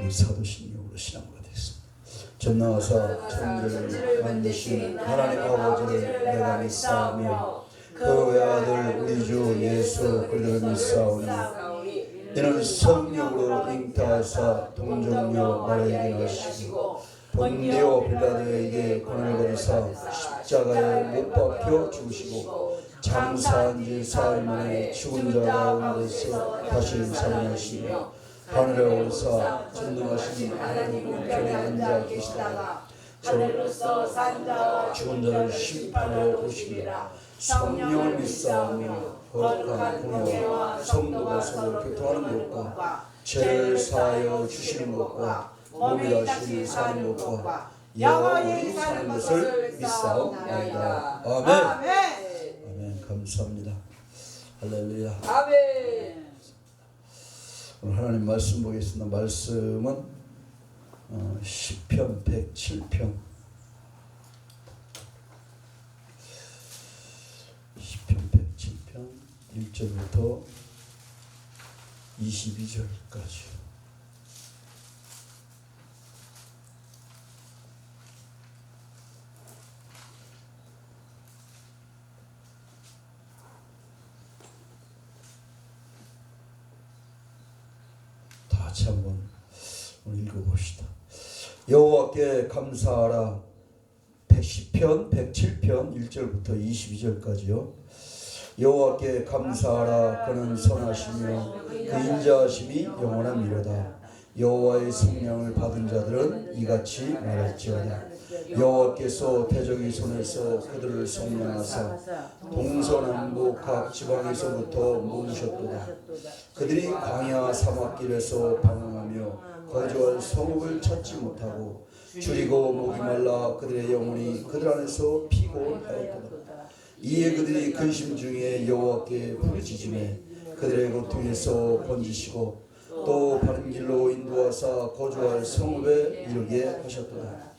우리 사도신경으로 신앙하게 되겠습니다. 전능하사 천지를 만드신 하나님 아버지를 내가 믿사오며 그 외아들 우리 주 예수 그리스도를 믿사오니 이는 성령으로 잉태하사 동정녀 마리아에게 나시고 본디오 빌라도에게 고난을 받으사 십자가에 못 박혀 죽으시고 장사한 지 사흘 만에 죽은 자 가운데서 다시 살아나시며 하늘에 올사 전능하신 하나님 우편에 앉아 계시다가 하늘로서 산 자와 죽은 자를 심판하러 오시리라. 성령을 믿사오며 거룩한 공회와 성도가 서로 교통하는 것과 죄를 사하여 주시는 것과 몸이 다시 사는 것과 영원히 사는 것을 믿사옵나이다. 아멘. 아멘. 감사합니다. 할렐루야. 아멘. 오늘 하나님 말씀 보겠습니다. 말씀은 시편 107편 시편 107편 1절부터 22절까지. 다 같이 한번 오늘 읽어봅시다. 여호와께 감사하라. 시편 107편 1절부터 22절까지요. 여호와께 감사하라. 그는 선하시며 그 인자하심이 영원함이로다. 여호와의 성령을 받은 자들은 이같이 말할지어다. 여호와께서 대적의 손에서 그들을 속량하사 동서남북 각 지방에서부터 모으셨도다. 그들이 광야 사막길에서 방황하며 거주할 성읍을 찾지 못하고 줄이고 목이 말라 그들의 영혼이 그들 안에서 피곤하였도다. 이에 그들이 근심 중에 여호와께 부르짖으매 그들의 고통에서 건지시고 또 바른 길로 인도하사 거주할 성읍에 이르게 하셨도다.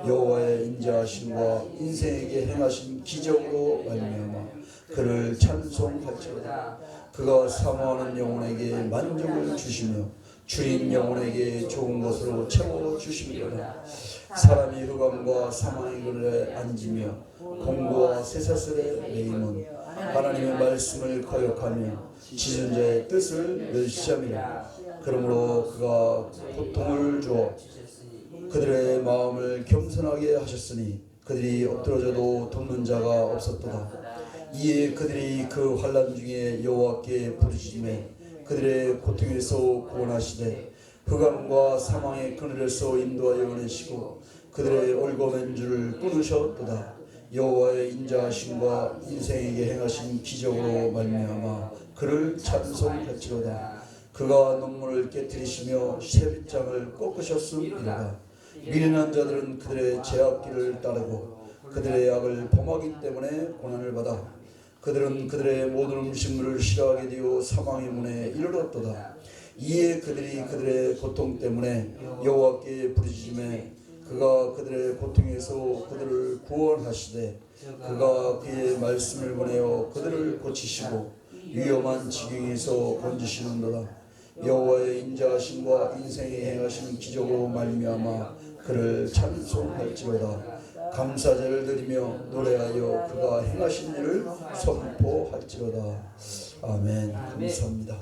여호와의 인자하심과 인생에게 행하신 기적으로 말미암아 그를 찬송할지어다. 그가 사모하는 영혼에게 만족을 주시며 주인 영혼에게 좋은 것으로 채워 주시리로다. 사람이 흑암과 사망의 그늘에 앉으며 공고와 쇠사슬에 매임은 하나님의 말씀을 거역하며 지은 자의 뜻을 멸시함이라. 그러므로 그가 고통을 주어 그들의 마음을 겸손하게 하셨으니 그들이 엎드러져도 돕는 자가 없었도다. 이에 그들이 그 환난 중에 여호와께 부르짖으매 그들의 고통에서 구원하시되 흑암과 사망의 그늘에서 인도하여 내시고 그들의 올고맨 줄을 끊으셨도다. 여호와의 인자하심과 인생에게 행하신 기적으로 말미암아 그를 찬송할지로다. 그가 눈물을 깨뜨리시며 쇠빗장을 꺾으셨음이로다. 미련한 자들은 그들의 죄악길을 따르고 그들의 악을 범하기 때문에 고난을 받아 그들은 그들의 모든 음식물을 싫어하게 되어 사망의 문에 이르렀도다. 이에 그들이 그들의 고통 때문에 여호와께 부르짖으매 그가 그들의 고통에서 그들을 구원하시되 그가 그의 말씀을 보내어 그들을 고치시고 위험한 지경에서 건지시는도다. 여호와의 인자하심과 인생에 행하신 기적으로 말미암아 그를 찬송할지로다. 감사제를 드리며 노래하여 그가 행하신 일을 선포할지로다. 아멘. 감사합니다.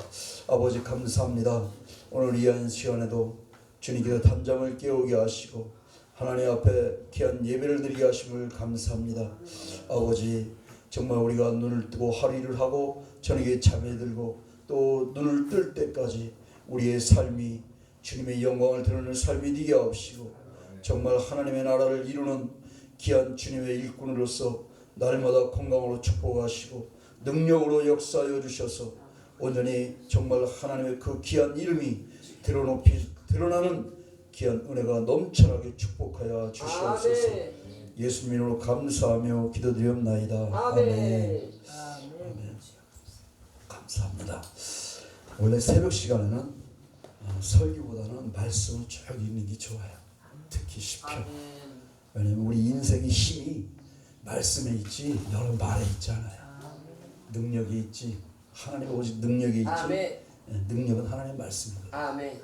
아버지 감사합니다. 오늘 이 시간에도 주님께서 단잠을 깨우게 하시고 하나님 앞에 귀한 예배를 드리게 하심을 감사합니다. 아버지 정말 우리가 눈을 뜨고 하루 일을 하고 저녁에 잠에 들고 또 눈을 뜰 때까지 우리의 삶이 주님의 영광을 드러내는 삶이 되게 하옵시고 정말 하나님의 나라를 이루는 귀한 주님의 일꾼으로서 날마다 건강으로 축복하시고 능력으로 역사하여 주셔서 온전히 정말 하나님의 그 귀한 이름이 드러나는 귀한 은혜가 넘쳐나게 축복하여 주시옵소서. 예수님 이름으로 감사하며 기도드리옵나이다. 아멘. 아멘. 감사합니다. 원래 새벽 시간에는 설교보다는 말씀을 쭉 읽는 게 좋아요. 특히 시편. 왜냐하면 우리 인생의 힘이 말씀에 있지 여러 말에 있지 않아요. 능력이 있지. 하나님의 오직 능력이 있지. 능력은 하나님의 말씀이거든요. 아멘.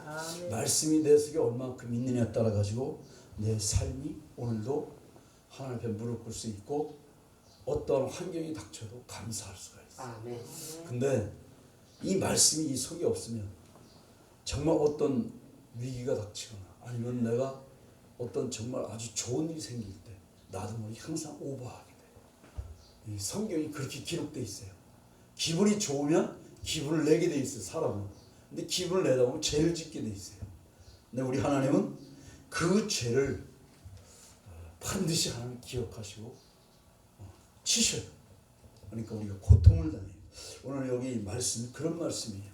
말씀이 내 속에 얼만큼 있느냐에 따라 가지고 내 삶이 오늘도 하나님 앞에 무릎 꿇을 수 있고 어떠한 환경이 닥쳐도 감사할 수가 있어요. 아멘. 근데 이 말씀이 이 속에 없으면 정말 어떤 위기가 닥치거나 아니면 내가 어떤 정말 아주 좋은 일이 생길 때 나도 모르게 항상 오버하게 돼요. 이 성경이 그렇게 기록되어 있어요. 기분이 좋으면 기분을 내게 돼 있어요, 사람은. 근데 기분을 내다 보면 죄를 짓게 돼 있어요. 근데 우리 하나님은 그 죄를 반드시 하나님 기억하시고 치셔요. 그러니까 우리가 고통을 당해요. 오늘 여기 말씀 그런 말씀이에요.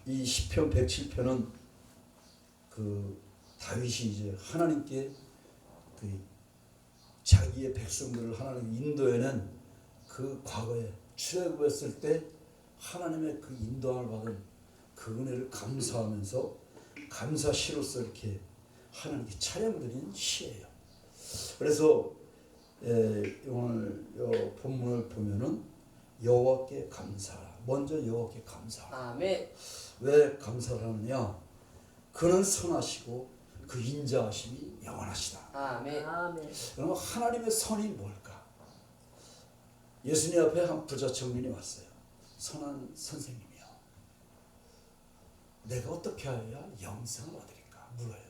이 시편 107편은 그 다윗이 이제 하나님께 그 자기의 백성들을 하나님 인도에는 그 과거에 출애굽했을 때 하나님의 그 인도함을 받은 그 은혜를 감사하면서 감사시로서 이렇게 하나님께 찬양드리는 시예요. 그래서 오늘 본문을 보면은 여호와께 감사하라. 먼저 여호와께 감사하라. 아멘. 왜 감사를 하느냐? 그는 선하시고 그 인자하심이 영원하시다. 아멘. 그러면 하나님의 선이 뭘까? 예수님 앞에 한 부자 청년이 왔어요. 선한 선생님이요, 내가 어떻게 하여야 영생을 얻으리까 물어요.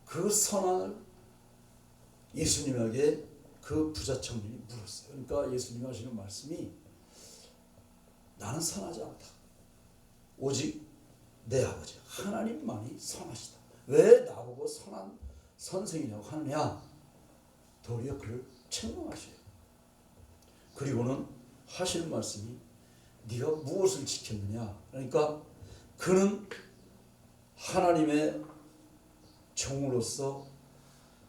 그 선한을 예수님에게 그 부자 청년이 물었어요. 그러니까 예수님이 하시는 말씀이 나는 선하지 않다. 오직 내 아버지 하나님만이 선하시다. 왜 나보고 선한 선생이라고 하느냐? 도리어 그를 책망하셔요. 그리고는 하시는 말씀이 네가 무엇을 지켰느냐? 그러니까 그는 하나님의 종으로서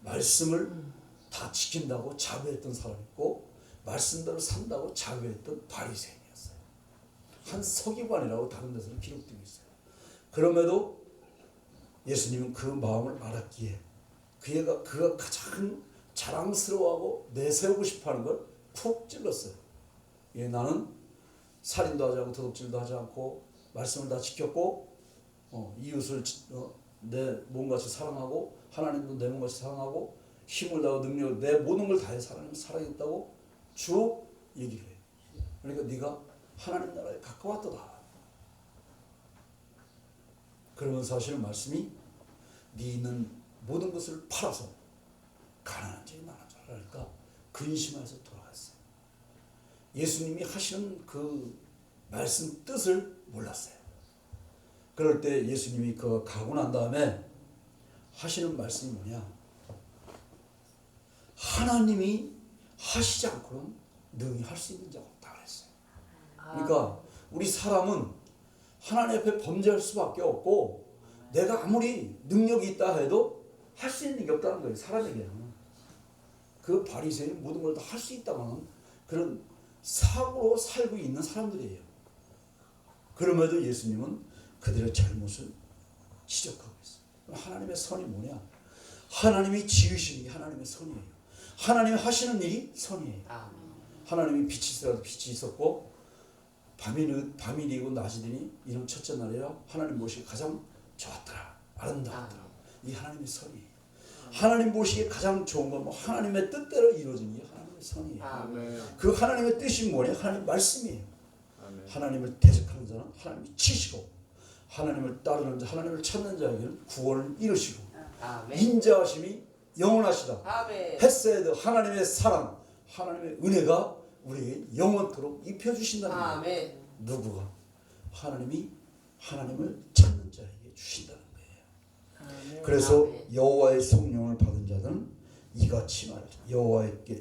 말씀을 다 지킨다고 자부했던 사람이고 말씀대로 산다고 자부했던 바리새인이었어요. 한 서기관이라고 다른 데서는 기록되고 있어요. 그럼에도 예수님은 그 마음을 알았기에 그가 가장 자랑스러워하고 내세우고 싶어하는 걸 푹 찔렀어요. 예, 나는 살인도 하지 않고 도둑질도 하지 않고 말씀을 다 지켰고 이웃을 내 몸같이 사랑하고 하나님도 내 몸같이 사랑하고 힘을 다하고 능력을 내 모든 걸 다해 하나님을 사랑했다고 쭉 얘기를 해요. 그러니까 네가 하나님 나라에 가까웠다. 그러면서 하시는 말씀이 네 있는 모든 것을 팔아서 가난한 자에 나눠 줘라. 그러니까 근심해서 돌아갔어요. 예수님이 하시는 그 말씀 뜻을 몰랐어요. 그럴 때 예수님이 그 가고 난 다음에 하시는 말씀이 뭐냐? 하나님이 하시지 않고는 능히 할 수 있는 자가 없다 그랬어요. 그러니까 우리 사람은 하나님 앞에 범죄할 수밖에 없고 내가 아무리 능력이 있다 해도 할 수 있는 게 없다는 거예요. 사람에게는. 그 바리새인 모든 걸 다 할 수 있다는 그런 사고로 살고 있는 사람들이에요. 그럼에도 예수님은 그들의 잘못을 지적하고 있어요. 하나님의 선이 뭐냐? 하나님이 지으시는 게 하나님의 선이에요. 하나님이 하시는 일이 선이에요. 하나님이 빛이 있으라도 빛이 있었고 밤이 되고 낮이 되니 이런 첫째 날이라 하나님 모시기 가장 좋았더라. 아름다웠더라. 이 하나님의 선이에요. 하나님 보시기에 가장 좋은 건 뭐 하나님의 뜻대로 이루어지는 게 하나님의 선이에요. 아멘. 그 하나님의 뜻이 뭐냐? 하나님 말씀이에요. 아멘. 하나님을 대적하는 자는 하나님이 치시고 하나님을 따르는 자, 하나님을 찾는 자에게는 구원을 이루시고 아멘. 인자하심이 영원하시다. 아멘. 헤세드 하나님의 사랑, 하나님의 은혜가 우리에게 영원토록 입혀주신다는 거예요. 아멘. 누구가? 하나님이 하나님을 찾는 자에게 주신다는 거예요. 그래서 여호와의 성령을 받은 자들은 이같이 말하죠.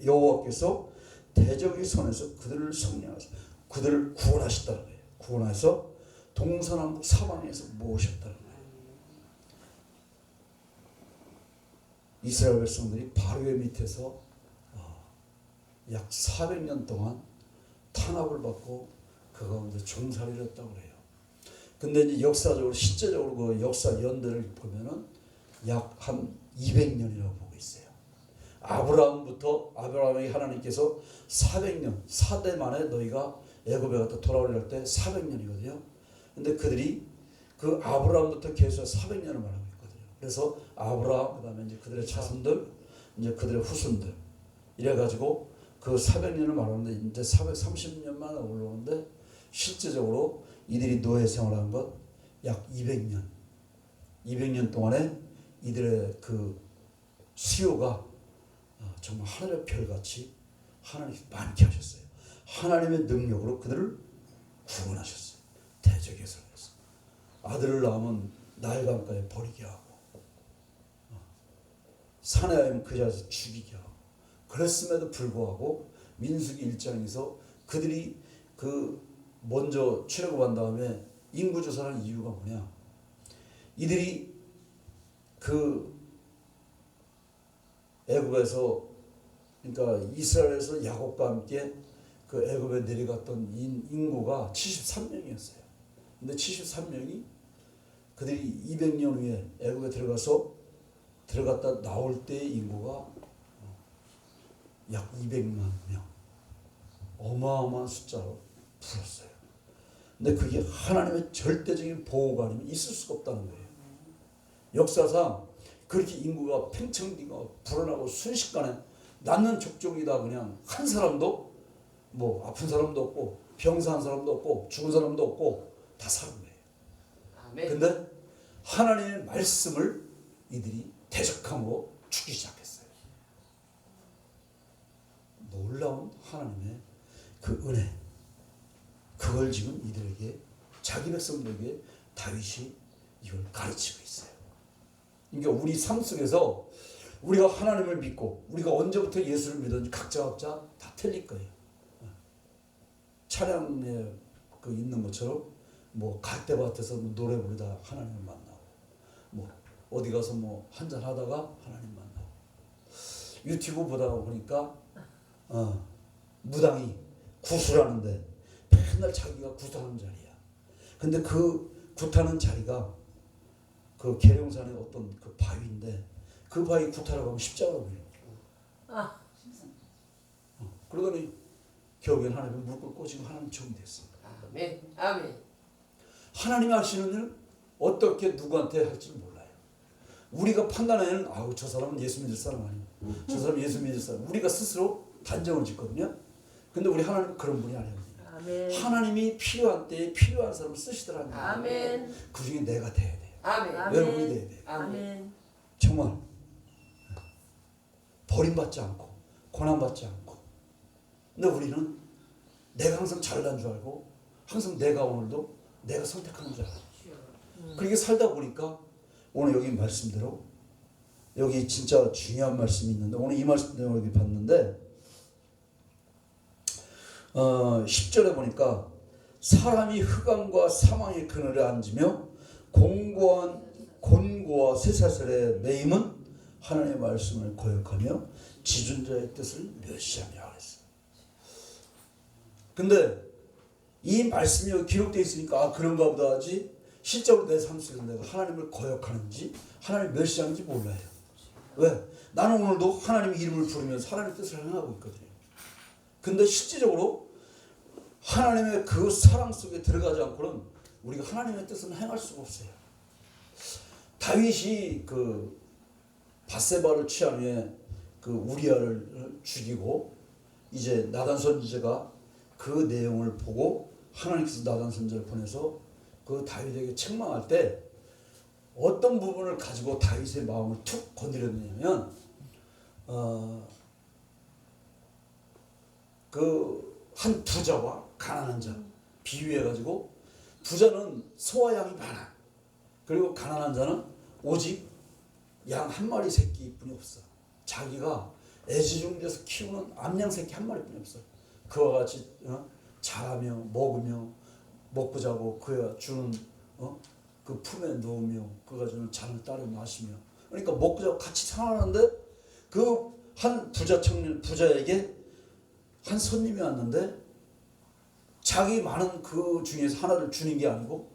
여호와께서 대적의 손에서 그들을 성령하사 그들을 구원하셨다는 거예요. 구원해서 동서남북 사방에서 모으셨다는 거예요. 이스라엘 백성들이 바로의 밑에서 약 400년 동안 탄압을 받고 그 가운데 종살이를 했다고 그래요. 근데 이제 역사적으로 실제적으로 그 역사 연대를 보면은 약 한 200년이라고 보고 있어요. 아브라함에게 하나님께서 400년 4대 만에 너희가 애굽에 갔다 돌아오려 할 때 400년이거든요. 근데 그들이 그 아브라함부터 계속 400년을 말하고 있거든요. 그래서 아브라함 그다음에 이제 그들의 자손들, 이제 그들의 후손들 이래 가지고 그 400년을 말하는데 이제 430년 만에 올라오는데 실제적으로 이들이 노예 생활한 것 약 200년. 200년 동안에 이들의 그 수요가 정말 하늘의 별같이 하나님께서 많게 하셨어요. 하나님의 능력으로 그들을 구원하셨어요. 대적에서에서 아들을 낳으면 나일강가에 버리게 하고 사내아이면 그 자리에서 죽이게 하고 그랬음에도 불구하고 민수기 1장에서 그들이 그 먼저 출애굽한 다음에 인구조사하는 이유가 뭐냐? 이들이 그 애굽에서 그러니까 이스라엘에서 야곱과 함께 그 애굽에 내려갔던 인구가 73명이었어요. 근데 73명이 그들이 200년 후에 애굽에 들어갔다 나올 때의 인구가 약 200만 명. 어마어마한 숫자로 불었어요. 근데 그게 하나님의 절대적인 보호가 아니면 있을 수가 없다는 거예요. 역사상 그렇게 인구가 팽창되고 불어나고 순식간에 낳는 족족이다 그냥 한 사람도 뭐 아픈 사람도 없고 병사한 사람도 없고 죽은 사람도 없고 다 사는 거예요. 아멘. 근데 하나님의 말씀을 이들이 대적함으로 죽기 시작했어요. 놀라운 하나님의 그 은혜, 그걸 지금 이들에게 자기 백성들에게 다윗이 이걸 가르치고 있어요. 그러니까 우리 삶 속에서 우리가 하나님을 믿고 우리가 언제부터 예수를 믿었는지 각자 다 틀릴 거예요. 차량에 그 있는 것처럼 뭐 갈대밭에서 노래 부르다 하나님을 만나고 뭐 어디 가서 뭐 한잔 하다가 하나님 만나고 유튜브 보다가 보니까 무당이 구슬하는데 맨날 자기가 구슬하는 자리야. 근데 그 굿하는 자리가 그 계룡산의 어떤 그 바위인데 그 바위 굿하러 가면 십자가로 밀려. 그러더니 결국엔 하나님이 물 끓고 지금 하나님 종이 됐어. 아멘. 아멘. 하나님이 하시는 일은 어떻게 누구한테 할지 몰라요. 우리가 판단하는 아우 저 사람은 예수 믿을 사람 아니야. 저 사람은 예수 믿을 사람. 우리가 스스로 단정을 짓거든요. 근데 우리 하나님은 그런 분이 아니거든요. 아멘. 하나님이 필요한 때에 필요한 사람을 쓰시더라고요. 아멘. 그 중에 내가 돼야 돼요. 아멘. 여러분이 돼야 돼요. 아멘. 정말 버림받지 않고 고난받지 않고. 근데 우리는 내가 항상 잘난 줄 알고 항상 내가 오늘도 내가 선택하는 줄 알아요. 그렇게 살다 보니까 오늘 여기 말씀대로 여기 진짜 중요한 말씀이 있는데 오늘 이 말씀대로 여기 봤는데 10절에 보니까 사람이 흑암과 사망의 그늘에 앉으며 곤고와 쇠사슬에 매임은 하나님의 말씀을 거역하며 지존자의 뜻을 멸시하며 그랬어요. 근데 이 말씀이 여기 기록되어 있으니까 그런가 보다 하지 실제로 내 삶 속에서 내가 하나님을 거역하는지 하나님을 멸시하는지 몰라요. 왜? 나는 오늘도 하나님의 이름을 부르면서 하나님의 뜻을 행하고 있거든요. 근데 실질적으로 하나님의 그 사랑 속에 들어가지 않고는 우리가 하나님의 뜻은 행할 수가 없어요. 다윗이 그 밧세바를 취한 후에 그 우리아를 죽이고 이제 나단 선지자가 그 내용을 보고 하나님께서 나단 선지자를 보내서 그 다윗에게 책망할 때 어떤 부분을 가지고 다윗의 마음을 툭 건드렸냐면 그 한 부자와 가난한 자 비유해가지고 부자는 소와 양이 많아. 그리고 가난한 자는 오직 양 한 마리 새끼뿐이 없어. 자기가 애지중지해서 키우는 암양 새끼 한 마리뿐이 없어. 그와 같이 자라며 먹으며 먹고 자고 그야 주는 그 품에 누우며 그가 주는 잔을 따르 마시며 그러니까 먹고 자고 같이 살아가는데 그 한 부자에게 한 손님이 왔는데 자기 많은 그 중에서 하나를 주는 게 아니고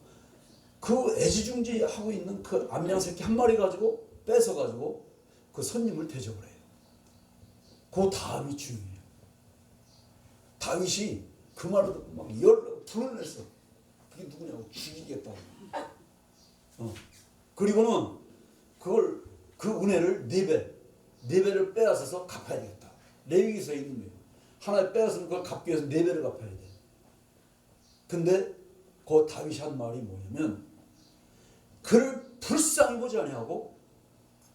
그 애지중지하고 있는 그 암양 새끼 한 마리 가지고 뺏어가지고 그 손님을 대접을 해요. 그 다음이 중요해요. 다윗이 그 말을 듣고 막 열로 불을 냈어. 그게 누구냐고 죽이겠다고. 그리고는 그걸 그 은혜를 네 배를 빼앗아서 갚아야 되겠다. 레위기서에 있는 거예요. 하나 빼앗으면 그걸 갚기 위해서 네 배를 갚아야 돼. 근데 그 다윗이 한 말이 뭐냐면 그를 불쌍히 보지 아니하고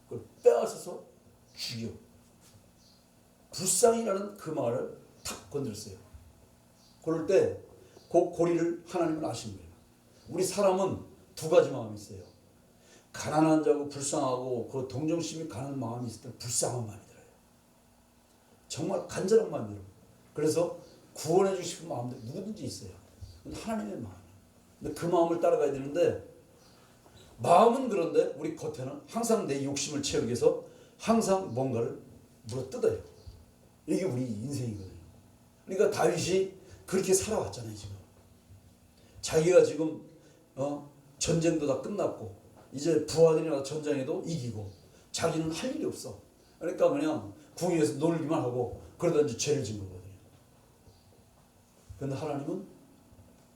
그걸 빼앗아서 죽여. 불쌍히라는 그 말을 탁 건드렸어요. 그럴 때 그 고리를 하나님은 아신 거예요. 우리 사람은 두 가지 마음이 있어요. 가난한 자고 불쌍하고 그 동정심이 가는 마음이 있을 때 불쌍한 마음이 들어요. 정말 간절한 마음이 들어요. 그래서 구원해 주고 싶은 마음도 누구든지 있어요. 하나님의 마음이에요. 근데 그 마음을 따라가야 되는데 마음은 그런데 우리 겉에는 항상 내 욕심을 채우기 위해서 항상 뭔가를 물어뜯어요. 이게 우리 인생이거든요. 그러니까 다윗이 그렇게 살아왔잖아요. 지금 자기가 지금 전쟁도 다 끝났고 이제 부하들이나 전장에도 이기고 자기는 할 일이 없어. 그러니까 그냥 궁에서 놀기만 하고 그러다 이제 죄를 진 거거든요. 그런데 하나님은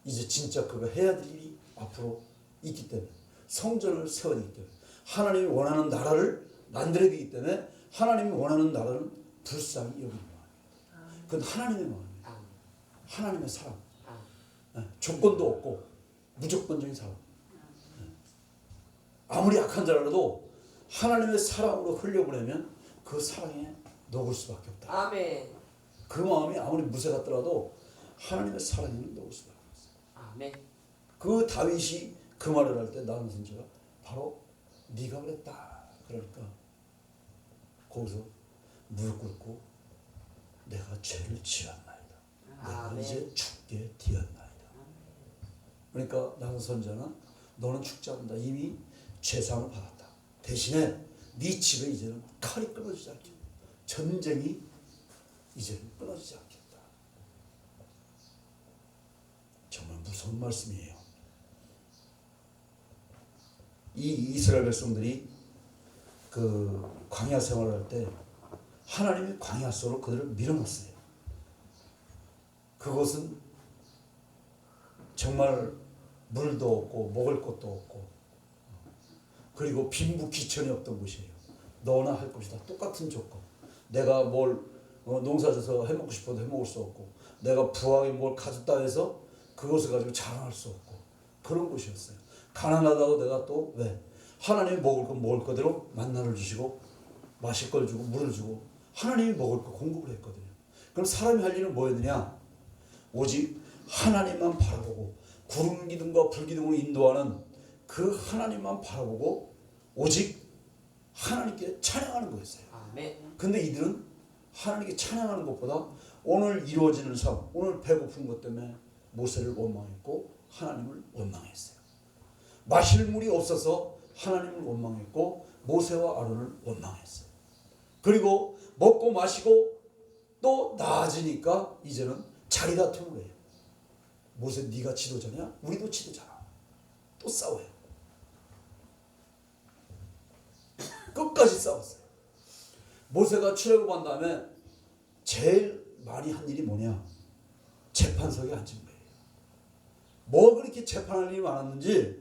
이제 진짜 그거 해야 될 일이 앞으로 있기 때문에 성전을 세워야 되기 때문에 하나님이 원하는 나라를 만들어야 되기 때문에 하나님이 원하는 나라는 불쌍히 여기는 마음이에요. 그건 하나님의 마음이에요. 하나님의 사랑. 조건도 없고 무조건적인 사랑. 아무리 악한 자라도 하나님의 사랑으로 흘려보내면 그 사랑에 녹을 수밖에 없다. 아멘. 그 마음이 아무리 무쇠 같더라도 하나님의 사랑에는 녹을 수밖에 없어요. 아멘. 그 다윗이 그 말을 할 때 나는 선지가 바로 네가 그랬다. 그러니까 거기서 무릎 꿇고 내가 죄를 지었나이다. 내가 아멘. 이제 죽게 되었나이다. 그러니까 나는 선지자는 너는 죽지 않는다. 이미 죄상을 받았다. 대신에 네 집에 이제는 칼이 끊어지지 않겠다. 전쟁이 이제는 끊어지지 않겠다. 정말 무서운 말씀이에요. 이 이스라엘 백성들이 그 광야 생활을 할 때 하나님이 광야 속으로 그들을 밀어넣었어요. 그것은 정말 물도 없고 먹을 것도 없고 그리고 빈부귀천이 없던 곳이에요. 너나 할 것이 다 똑같은 조건. 내가 뭘 농사져서 해먹고 싶어도 해먹을 수 없고 내가 부하게 뭘 가졌다 해서 그것을 가지고 자랑할 수 없고 그런 곳이었어요. 가난하다고 내가 또 왜? 하나님이 먹을 거 먹을 거대로 만나를 주시고 마실 걸 주고 물을 주고 하나님이 먹을 거 공급을 했거든요. 그럼 사람이 할 일은 뭐였느냐? 오직 하나님만 바라보고 구름 기둥과 불 기둥으로 인도하는 그 하나님만 바라보고 오직 하나님께 찬양하는 거였어요. 아멘. 근데 이들은 하나님께 찬양하는 것보다 오늘 이루어지는 삶, 오늘 배고픈 것 때문에 모세를 원망했고 하나님을 원망했어요. 마실 물이 없어서 하나님을 원망했고 모세와 아론을 원망했어요. 그리고 먹고 마시고 또 나아지니까 이제는 자리 다툼을 해요. 모세 네가 지도자냐? 우리도 지도자라. 또 싸워요. 끝까지 싸웠어요. 모세가 출애굽한 다음에 제일 많이 한 일이 뭐냐? 재판석에 앉은 거예요. 뭐 그렇게 재판할 일이 많았는지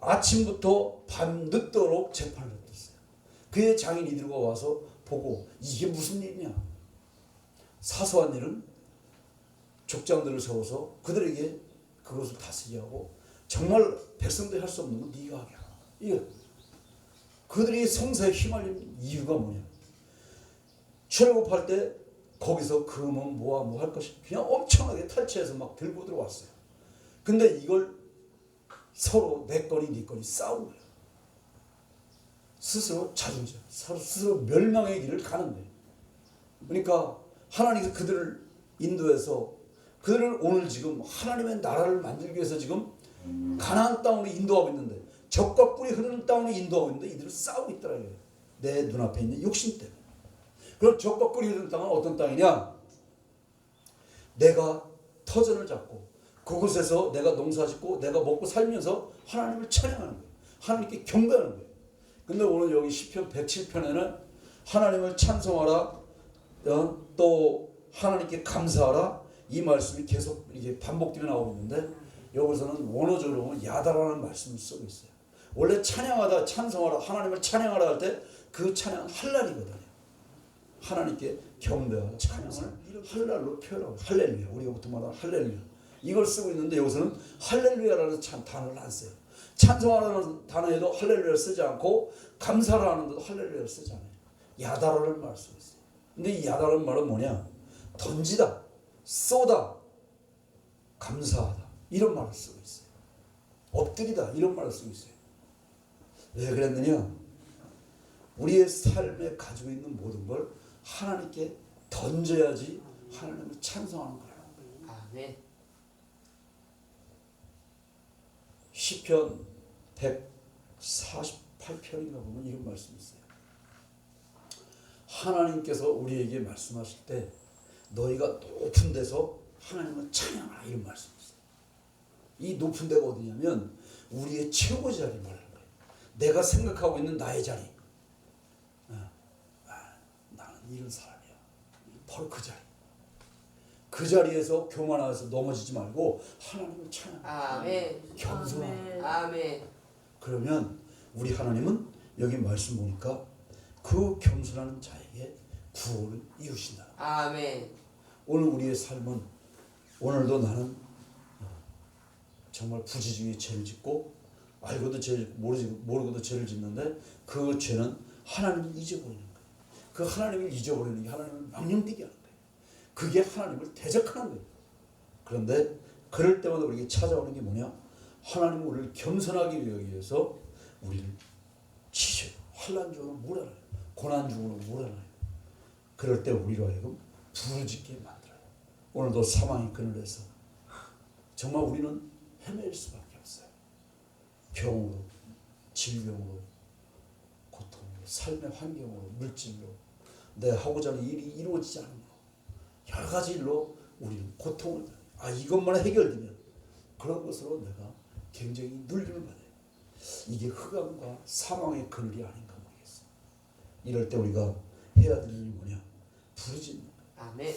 아침부터 밤 늦도록 재판을 했었어요. 그의 장인 이들과 와서 보고 이게 무슨 일이냐? 사소한 일은 족장들을 세워서 그들에게 그것을 다스리게 하고 정말 백성들이 할 수 없는 건 네가 하게 하라. 이게 그들이 성사에 휘말린 이유가 뭐냐? 출애굽할 때 거기서 금은 뭐와 뭐 할 것이 그냥 엄청나게 탈취해서 막 들고 들어왔어요. 근데 이걸 서로 내 거니 네 거니 싸운 거예요. 스스로 자존심, 스스로 멸망의 길을 가는 거예요. 그러니까 하나님께서 그들을 인도해서 그들을 오늘 지금 하나님의 나라를 만들기 위해서 지금 가나안 땅으로 인도하고 있는데 적과 꿀이 흐르는 땅으로 인도하고 있는데 이들은 싸우고 있더라고요. 내 눈앞에 있는 욕심 때문에. 그럼 적과 꿀이 흐르는 땅은 어떤 땅이냐? 내가 터전을 잡고 그곳에서 내가 농사짓고 내가 먹고 살면서 하나님을 찬양하는 거예요. 하나님께 경배하는 거예요. 근데 오늘 여기 시편 107편에는 하나님을 찬송하라, 또 하나님께 감사하라, 이 말씀이 계속 이게 반복되어 나오고 있는데 여기서는 원어적으로 보면 야다라는 말씀을 쓰고 있어요. 원래 찬양하다 찬송하라 하나님을 찬양하라 할 때 그 찬양은 할랄이거든요. 하나님께 경배하라 찬양을 할랄로 표현하고 할렐루야 우리가 보통 말하는 할렐루야 이걸 쓰고 있는데 여기서는 할렐루야라는 단어를 안 써요. 찬송하라는 단어에도 할렐루야를 쓰지 않고 감사라는 데도 할렐루야를 쓰지 않아요. 야다라는 말을 쓰고 있어요. 근데 이 야다라는 말은 뭐냐? 던지다, 쏘다, 감사하다 이런 말을 쓰고 있어요. 엎드리다 이런 말을 쓰고 있어요. 왜 그랬느냐? 우리의 삶에 가지고 있는 모든 걸 하나님께 던져야지 하나님을 찬송하는 거예요. 아멘. 시편 148편인가 보면 이런 말씀이 있어요. 하나님께서 우리에게 말씀하실 때 너희가 높은 데서 하나님을 찬양하라 이런 말씀이 있어요. 이 높은 데가 어디냐면 우리의 최고 자리 말하는 거예요. 내가 생각하고 있는 나의 자리. 나는 이런 사람이야. 바로 그 자리. 그 자리에서 교만해서 넘어지지 말고 하나님을 찬양하라. 아멘. 겸손하라. 아멘. 그러면 우리 하나님은 여기 말씀 보니까 그 겸손한 자에게 구원을 이루신다. 아멘. 오늘 우리의 삶은 오늘도 나는 정말 부지 중에 죄를 짓고 알고도 죄를 모르고도 죄를 짓는데 그 죄는 하나님을 잊어버리는 거예요. 그 하나님을 잊어버리는 게 하나님을 망령되게 하는 거예요. 그게 하나님을 대적하는 거예요. 그런데 그럴 때마다 우리에게 찾아오는 게 뭐냐? 하나님은 우리를 겸손하게 하기 위해서 우리를 치셔요. 환난 중으로 몰아놔요. 고난 중으로 몰아놔요. 그럴 때 우리로 하여금 부르짖게 만들어요. 오늘도 사망의 그늘에서 정말 우리는 헤맬 수밖에 없어요. 병으로, 질병으로, 고통으로, 삶의 환경으로, 물질로, 내 하고자 하는 일이 이루어지지 않는 거 여러 가지 일로 우리는 고통을 받아요. 이것만 해결되면 그런 것으로 내가 굉장히 눌림을 받아요. 이게 흑암과 사망의 그늘이 아닌가 모르겠어요. 이럴 때 우리가 해야 될 일이 뭐냐? 부르짖는 거예요. 아멘.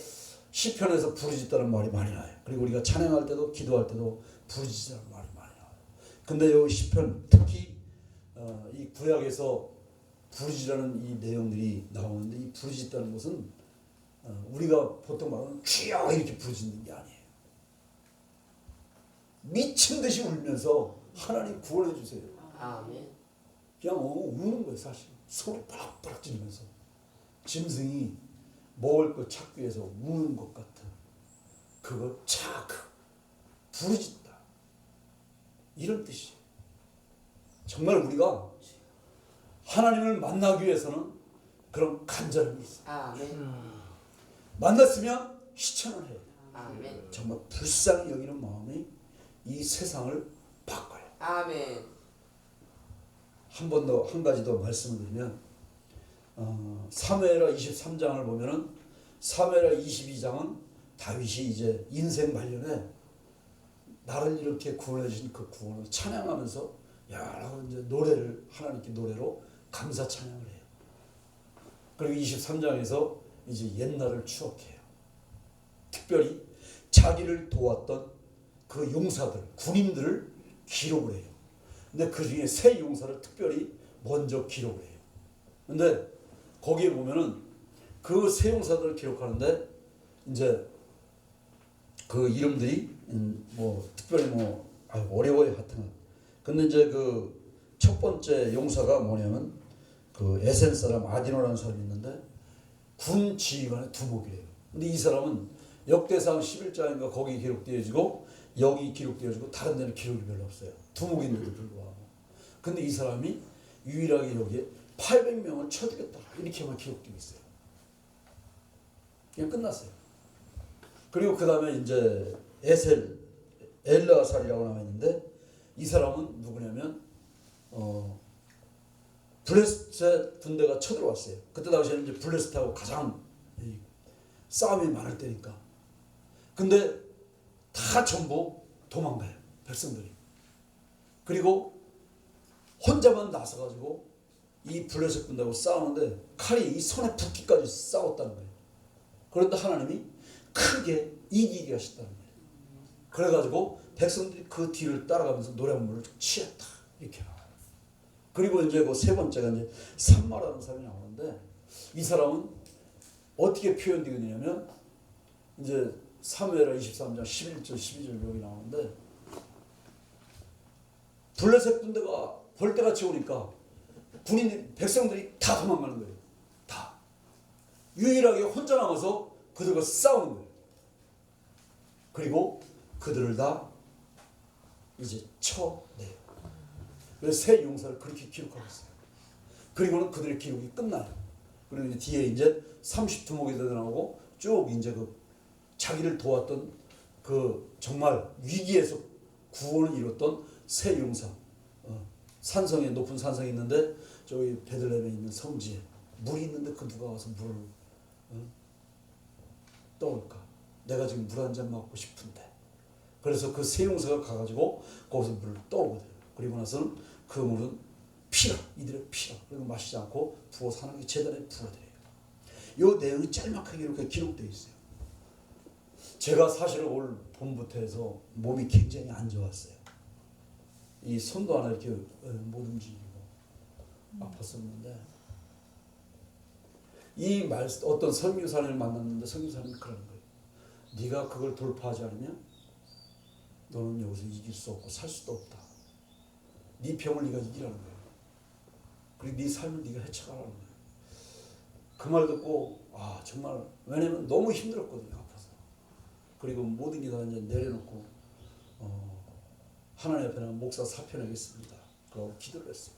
시편에서 부르짖다는 말이 많이 나와요. 그리고 우리가 찬양할 때도 기도할 때도 부르짖다는 말이 많이 나와요. 근데 여기 시편 특히 이 구약에서 부르짖다는 이 내용들이 나오는데 이 부르짖다는 것은 우리가 보통 말하는 주여 이렇게 부르짖는 게 아니에요. 미친 듯이 울면서 하나님 구원해 주세요. 아멘. 그냥 우는 거예요. 사실 소리 바락바락 지르면서 짐승이 먹을 거 찾기 위해서 우는 것 같은 그거 부르짖다 이런 뜻이에요. 정말 우리가 하나님을 만나기 위해서는 그런 간절함이 있어요. 아멘. 만났으면 실천을 해야 돼요. 아멘. 정말 불쌍히 여기는 마음이 이 세상을 바꿔요. 아멘. 한 번 더 한 가지 더 말씀을 드리면 사무엘하 23장을 보면은 사무엘하 22장은 다윗이 이제 인생 말년에 나를 이렇게 구원해 주신 그 구원을 찬양하면서 여러 이제 노래를 하나님께 노래로 감사 찬양을 해요. 그리고 23장에서 이제 옛날을 추억해요. 특별히 자기를 도왔던 그 용사들, 군인들을 기록을 해요. 근데 그 중에 세 용사를 특별히 먼저 기록을 해요. 근데 거기에 보면은 그 세 용사들을 기록하는데 이제 그 이름들이 뭐 특별히 뭐 어려워요 하여튼. 근데 이제 그 첫 번째 용사가 뭐냐면 그 에센 사람 아디노라는 사람이 있는데 군 지휘관의 두목이래요. 근데 이 사람은 역대상 11장인가 거기 기록되어지고 여기 기록되어지고 다른 데는 기록이 별로 없어요. 두목인데도 불구하고. 근데 이 사람이 유일하게 여기에 800명을 쳐 죽였다 이렇게만 기록되어 있어요. 그냥 끝났어요. 그리고 그 다음에 이제 엘르아살이라고 나와 있는데 이 사람은 누구냐면 블레셋 군대가 쳐들어왔어요. 그때 당시에는 이제 블레셋하고 가장 싸움이 많을 때니까. 근데 다 전부 도망가요. 백성들이. 그리고 혼자만 나서가지고 이 블레셋 군대하고 싸우는데 칼이 이 손에 붓기까지 싸웠다는 거예요. 그런데 하나님이 크게 이기게 하셨다는 거예요. 그래가지고 백성들이 그 뒤를 따라가면서 노랫물을 취했다 이렇게 나와요. 그리고 이제 그 세 번째가 이제 산마라는 사람이 나오는데 이 사람은 어떻게 표현되느냐면 이제 사무엘하 23장 11절 12절 여기 나오는데 블레셋 군대가 벌떼같이 오니까 군인 백성들이 다 도망가는 거예요. 다 유일하게 혼자 남아서 그들과 싸우는 거예요. 그리고 그들을 다 이제 쳐내요. 그래서 새 용사를 그렇게 기록하고 있어요. 그리고는 그들의 기록이 끝나요. 그리고 이제 뒤에 이제 30두목이 나오고 쭉 이제 그 자기를 도왔던 그 정말 위기에서 구원을 이뤘던 새 용사. 산성에 높은 산성이 있는데 저기 베들레헴에 있는 성지에 물이 있는데 그 누가 와서 물을 떠올까? 내가 지금 물 한 잔 먹고 싶은데. 그래서 그 새 용사가 가가지고 거기서 물을 떠오거든요. 그리고 나서는 그 물은 피라, 이들의 피라. 그리고 마시지 않고 부어서 하나님의 제단에 부어드려요. 이 내용이 짤막하게 이렇게 기록되어 있어요. 제가 사실 올 봄부터 해서 몸이 굉장히 안 좋았어요. 이 손도 하나 이렇게 못 움직이고 아팠었는데 이 말 어떤 선교사님을 만났는데 선교사님이 그러는 거예요. 네가 그걸 돌파하지 않으면 너는 여기서 이길 수 없고 살 수도 없다. 네 병을 네가 이기라는 거예요. 그리고 네 삶을 네가 헤쳐가라는 거예요. 그 말 듣고 정말 왜냐면 너무 힘들었거든요. 아파서. 그리고 모든 게 다 이제 내려놓고 하나님 앞에 목사 사표내겠습니다. 그러고 기도를 했어요.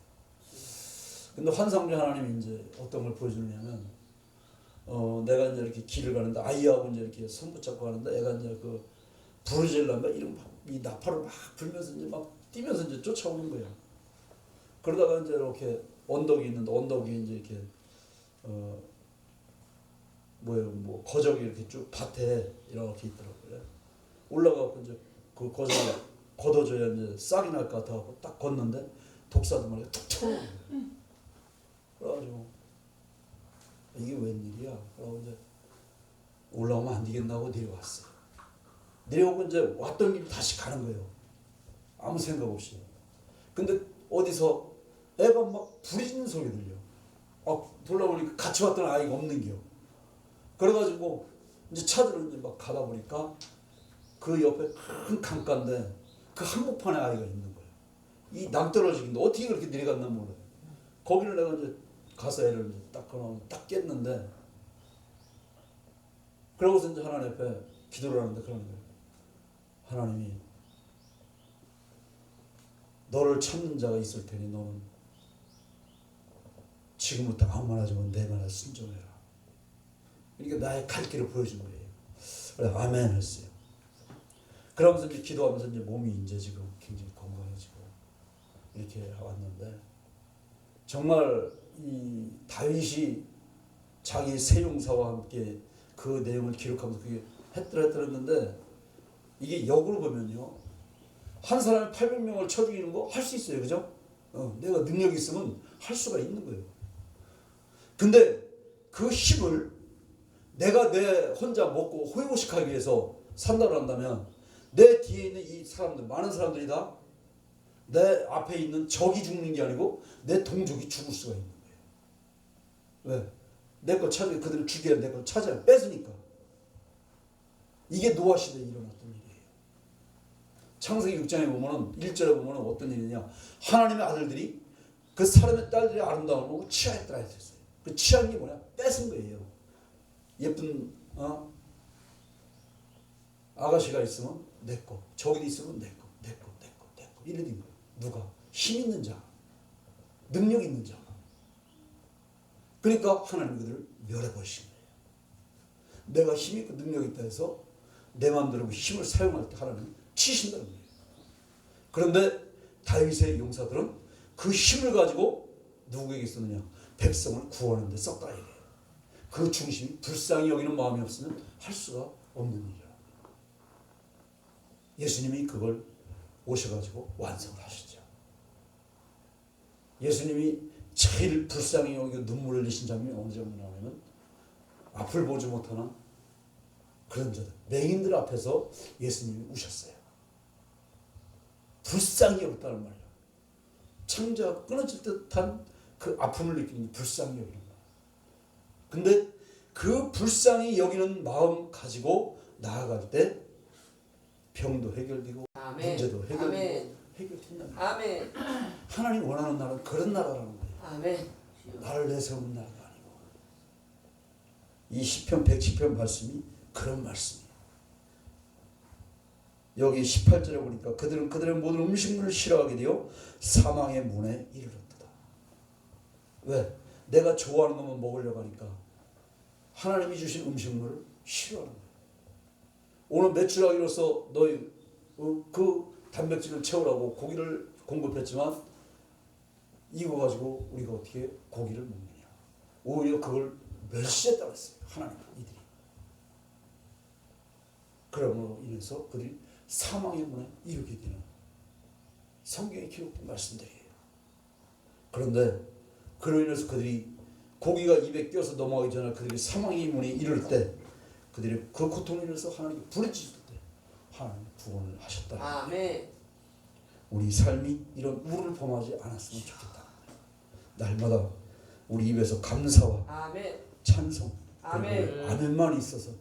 근데 환상주 하나님이 이제 어떤 걸 보여주냐면 내가 이제 이렇게 길을 가는데 아이하고 이제 이렇게 손 붙잡고 가는데 애가 이제 그 부르질란가 이런 이 나팔을 막 불면서 이제 막 뛰면서 이제 쫓아오는 거예요. 그러다가 이제 이렇게 언덕이 있는데 언덕 위에 이제 이렇게 뭐 거적이 이렇게 쭉 밭에 이렇게 있더라고요. 올라가고 이제 그 거적을 걷어줘야 이제 싹이 날 것 같아갖고 딱 걷는데 독사도 말이야 툭 튀어나오는 거예요. 그래가지고 이게 웬일이야? 그러고 이제 올라오면 안 되겠나고 내려왔어요. 내려오고 이제 왔던 길 다시 가는 거예요. 아무 생각 없이. 근데 어디서 애가 막 부르짖는 소리 들려. 돌아보니까 같이 왔던 아이가 없는 겨. 그래가지고 이제 차들을 이제 막 가다 보니까 그 옆에 큰 강가인데 그 한복판에 아이가 있는 거예요. 이 낭떠러지긴데 어떻게 그렇게 내려갔나 몰라요. 거기를 내가 이제 가서 애를 이제 딱 꺼내고 딱 깼는데 그러고서 이제 하나님 앞에 기도를 하는데 그러는 거예요. 하나님이 너를 찾는 자가 있을 테니 너는 지금부터 아무 말 하지 말고 내 말에 순종해라. 그러니까 나의 갈 길을 보여준 거예요. 그래서 아멘 했어요. 그러면서 이제 기도하면서 이제 몸이 이제 지금 굉장히 건강해지고 이렇게 왔는데 정말 이 다윗이 자기 세 용사와 함께 그 내용을 기록하면서 그게 했더랬는데 이게 역으로 보면요. 한 사람이 800명을 쳐 죽이는 거 할 수 있어요. 그죠? 내가 능력이 있으면 할 수가 있는 거예요. 근데 그 힘을 내가 내 혼자 먹고 호의호식하기 위해서 산다고 한다면 내 뒤에 있는 이 사람들, 많은 사람들이 다 내 앞에 있는 적이 죽는 게 아니고 내 동족이 죽을 수가 있는 거예요. 왜? 내 걸 찾으면 그들을 죽여야 내 걸 찾아야 뺏으니까. 이게 노아 시대에 일어났던 일이에요. 창세기 6장에 보면은 1절에 보면은 어떤 일이냐? 하나님의 아들들이 그 사람의 딸들의 아름다움을 보고 취하였더라 했어요. 그 취한 게 뭐냐? 뺏은 거예요. 예쁜 아가씨가 있으면 내 거, 저기 있으면 내 거, 내 거, 내 거, 내 거. 이래 된 거예요. 누가? 힘 있는 자, 능력 있는 자. 그러니까 하나님 그들을 멸해버리신 거예요. 내가 힘 있고 능력 있다 해서 내 마음대로 힘을 사용할 때 하나님 치신다는 거예요. 그런데 다윗의 용사들은 그 힘을 가지고 누구에게 쓰느냐? 백성을 구하는 데 썼다 이래요. 그 중심이 불쌍히 여기는 마음이 없으면 할 수가 없는 일이라. 예수님이 그걸 오셔가지고 완성을 하시죠. 예수님이 제일 불쌍히 여기고 눈물을 흘리신 장면이 어느 장면이냐면 앞을 보지 못하는 그런 자들, 맹인들 앞에서 예수님이 우셨어요. 불쌍히 여겼다는 말이에요. 창자가 끊어질 듯한 그 아픔을 느끼는 불쌍히 여기는 거예요. 근데 그 불쌍히 여기는 마음 가지고 나아갈 때 병도 해결되고 아멘. 문제도 해결되고 아멘. 해결된다는 거예요. 아멘. 하나님 원하는 나라는 그런 나라라는 거예요. 아멘. 나를 내세우는 나라가 아니고. 이 시편 110편 말씀이 그런 말씀이에요. 여기 18절에 보니까 그들은 그들의 모든 음식물을 싫어하게 되어 사망의 문에 이르렀다. 왜? 내가 좋아하는 것만 먹으려고 하니까 하나님이 주신 음식물을 싫어하는 거예요. 오늘 매출하기로서 너희 그 단백질을 채우라고 고기를 공급했지만 이거 가지고 우리가 어떻게 고기를 먹느냐. 오히려 그걸 멸시했다고 했어요. 하나님은 이들이. 그러므로 인해서 그들이 사망의 문에 이르게 되는 성경의 기록된 말씀들이에요. 그런데 그로 인해서 그들이 고기가 입에 끼어서 넘어가기 전에 그들이 사망의 문에 이를 때 그들이 그 고통을 인해서 하나님께 부르짖을 때 하나님 구원을 하셨다. 아멘. 우리 삶이 이런 우를 범하지 않았으면 좋겠다. 날마다 우리 입에서 감사와 아멘. 찬송, 아멘. 아멘만 있어서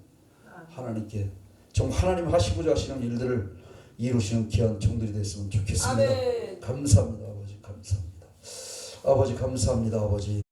하나님께 정말 하나님 하시고자 하시는 일들을 이루시는 귀한 종들이 됐으면 좋겠습니다. 아멘. 감사합니다. 아버지 감사합니다. 아버지 감사합니다. 아버지.